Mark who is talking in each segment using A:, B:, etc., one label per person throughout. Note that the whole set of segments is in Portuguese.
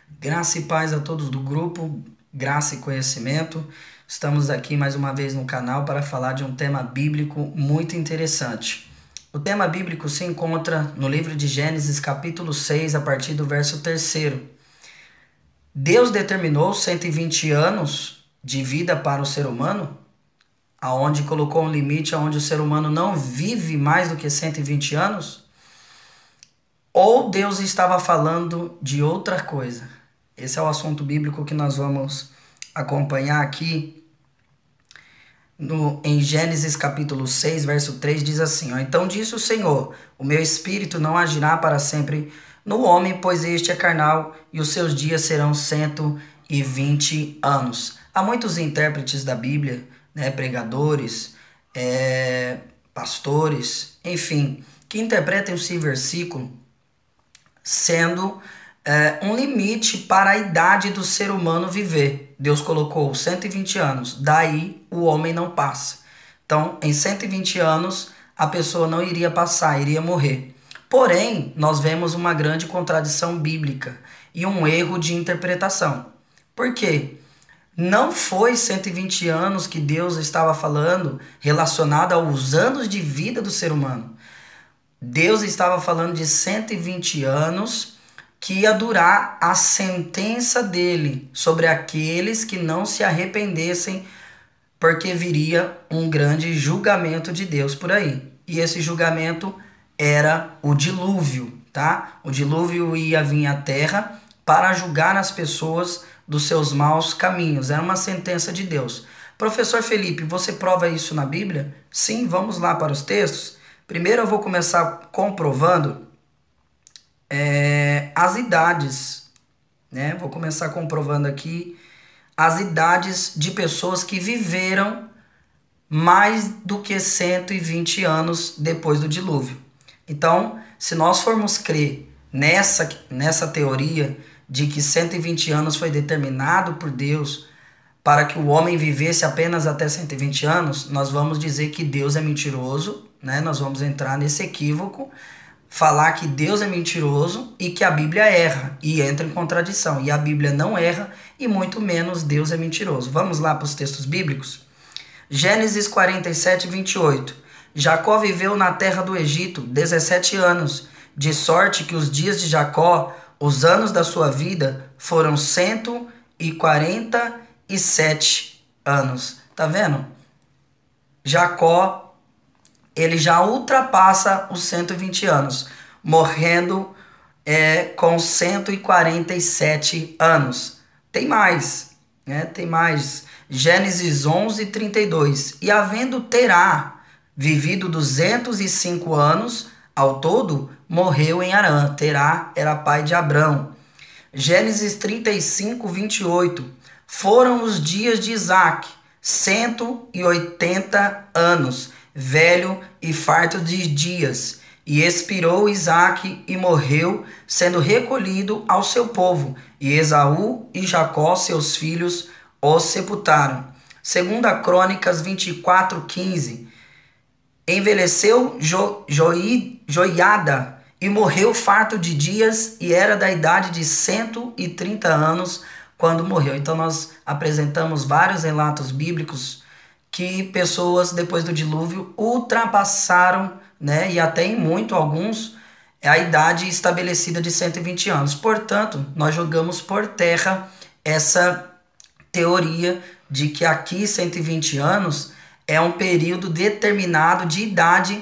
A: Graça e paz a todos do grupo, Graça e Conhecimento. Estamos aqui mais uma vez no canal para falar de um tema bíblico muito interessante. O tema bíblico se encontra no livro de Gênesis, capítulo 6, a partir do verso 3º. Deus determinou 120 anos de vida para o ser humano, aonde colocou um limite aonde o ser humano não vive mais do que 120 anos? Ou Deus estava falando de outra coisa? Esse é o assunto bíblico que nós vamos acompanhar aqui em Gênesis capítulo 6, verso 3, diz assim, ó, então disse o Senhor, o meu espírito não agirá para sempre no homem, pois este é carnal e os seus dias serão 120 anos. Há muitos intérpretes da Bíblia, né, pregadores, pastores, enfim, que interpretam esse versículo sendo um limite para a idade do ser humano viver. Deus colocou 120 anos, daí o homem não passa. Então, em 120 anos, a pessoa não iria passar, iria morrer. Porém, nós vemos uma grande contradição bíblica e um erro de interpretação. Por quê? Não foi 120 anos que Deus estava falando relacionado aos anos de vida do ser humano. Deus estava falando de 120 anos que ia durar a sentença dele sobre aqueles que não se arrependessem, porque viria um grande julgamento de Deus por aí. E esse julgamento era o dilúvio, tá? O dilúvio ia vir à terra para julgar as pessoas dos seus maus caminhos. Era uma sentença de Deus. Professor Felipe, você prova isso na Bíblia? Sim, vamos lá para os textos. Primeiro eu vou começar comprovando as idades, né? Vou começar comprovando aqui as idades de pessoas que viveram mais do que 120 anos depois do dilúvio. Então, se nós formos crer nessa teoria de que 120 anos foi determinado por Deus para que o homem vivesse apenas até 120 anos, nós vamos dizer que Deus é mentiroso, né? Nós vamos entrar nesse equívoco, falar que Deus é mentiroso e que a Bíblia erra, e entra em contradição. E a Bíblia não erra, e muito menos Deus é mentiroso. Vamos lá para os textos bíblicos? Gênesis 47, 28. Jacó viveu na terra do Egito 17 anos, de sorte que os dias de Jacó, os anos da sua vida, foram 147 anos. Tá vendo? Jacó, ele já ultrapassa os 120 anos, morrendo com 147 anos. Tem mais, né? Tem mais. Gênesis 11, 32. E havendo Terá vivido 205 anos, ao todo, morreu em Harã. Terá era pai de Abrão. Gênesis 35, 28. Foram os dias de Isaque, 180 anos, velho e farto de dias. E expirou Isaque e morreu, sendo recolhido ao seu povo. E Esaú e Jacó, seus filhos, o sepultaram. Segunda Crônicas 24, 15. Envelheceu Joiada e morreu farto de dias e era da idade de 130 anos quando morreu. Então nós apresentamos vários relatos bíblicos que pessoas depois do dilúvio ultrapassaram, né, e até em muito alguns a idade estabelecida de 120 anos. Portanto, nós jogamos por terra essa teoria de que aqui 120 anos é um período determinado de idade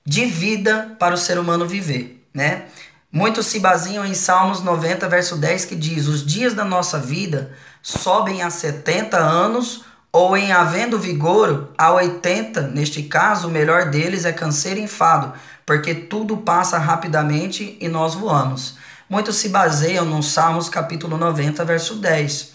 A: de vida para o ser humano viver, né? Muitos se baseiam em Salmos 90, verso 10, que diz: os dias da nossa vida sobem a 70 anos ou em havendo vigor a 80. Neste caso, o melhor deles é canseiro e enfado, porque tudo passa rapidamente e nós voamos. Muitos se baseiam no Salmos capítulo 90, verso 10.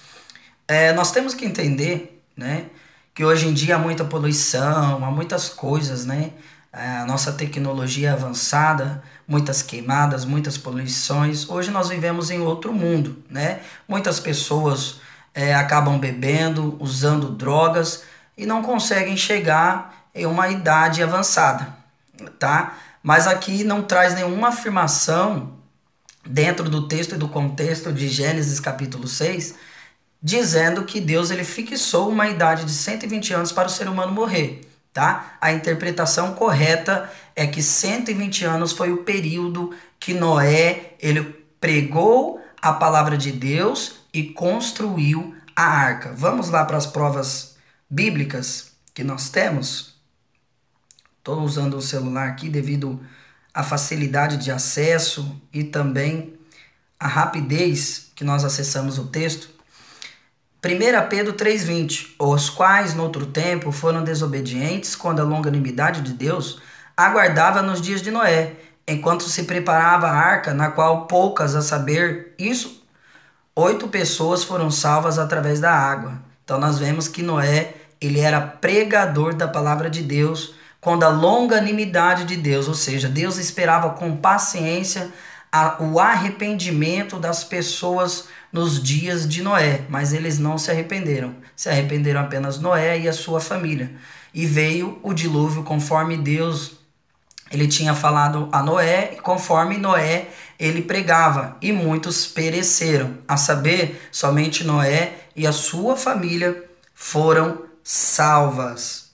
A: Nós temos que entender, né, que hoje em dia há muita poluição, há muitas coisas, né? A nossa tecnologia é avançada, muitas queimadas, muitas poluições. Hoje nós vivemos em outro mundo, né? Muitas pessoas acabam bebendo, usando drogas e não conseguem chegar em uma idade avançada, tá? Mas aqui não traz nenhuma afirmação dentro do texto e do contexto de Gênesis capítulo 6, dizendo que Deus ele fixou uma idade de 120 anos para o ser humano morrer, tá? A interpretação correta é que 120 anos foi o período que Noé ele pregou a palavra de Deus e construiu a arca. Vamos lá para as provas bíblicas que nós temos. Estou usando o celular aqui devido à facilidade de acesso e também a rapidez que nós acessamos o texto. 1 Pedro 3,20, os quais, noutro tempo, foram desobedientes, quando a longanimidade de Deus aguardava nos dias de Noé, enquanto se preparava a arca, na qual poucas, a saber, 8 pessoas foram salvas através da água. Então nós vemos que Noé, ele era pregador da palavra de Deus, quando a longanimidade de Deus, ou seja, Deus esperava com paciência o arrependimento das pessoas nos dias de Noé, mas eles não se arrependeram. Se arrependeram apenas Noé e a sua família. E veio o dilúvio conforme Deus ele tinha falado a Noé, e conforme Noé ele pregava, e muitos pereceram. A saber, somente Noé e a sua família foram salvas.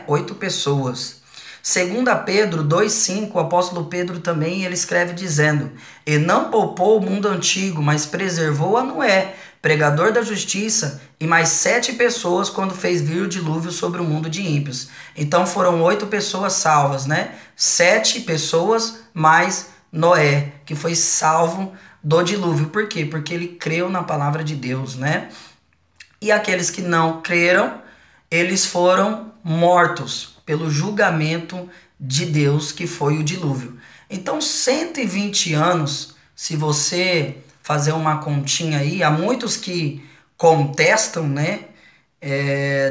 A: 8 pessoas. 2 Pedro 2,5, o apóstolo Pedro também ele escreve dizendo: e não poupou o mundo antigo, mas preservou a Noé, pregador da justiça, e mais 7 pessoas quando fez vir o dilúvio sobre o mundo de ímpios. Então foram 8 pessoas salvas, 7 pessoas mais Noé, que foi salvo do dilúvio. Por quê? Porque ele creu na palavra de Deus, E aqueles que não creram, eles foram mortos pelo julgamento de Deus, que foi o dilúvio. Então, 120 anos, se você fazer uma continha aí, há muitos que contestam,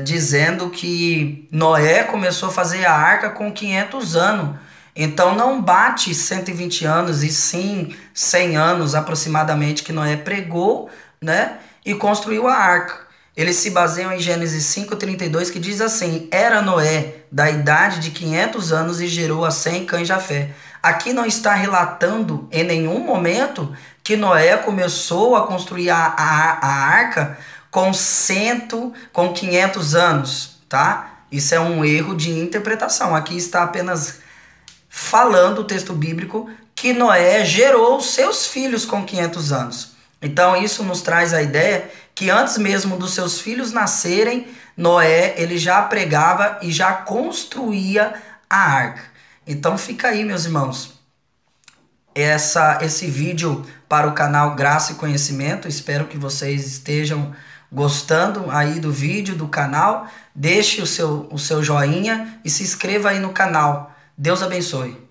A: dizendo que Noé começou a fazer a arca com 500 anos. Então, não bate 120 anos, e sim 100 anos aproximadamente que Noé pregou, e construiu a arca. Eles se baseiam em Gênesis 5,32, que diz assim: era Noé da idade de 500 anos e gerou a Sem, Cã e Jafé. Aqui não está relatando em nenhum momento que Noé começou a construir a arca com 500 anos, tá? Isso é um erro de interpretação. Aqui está apenas falando o texto bíblico que Noé gerou seus filhos com 500 anos. Então isso nos traz a ideia que antes mesmo dos seus filhos nascerem, Noé ele já pregava e já construía a arca. Então fica aí, meus irmãos, esse vídeo para o canal Graça e Conhecimento. Espero que vocês estejam gostando aí do vídeo, do canal. Deixe o seu joinha e se inscreva aí no canal. Deus abençoe.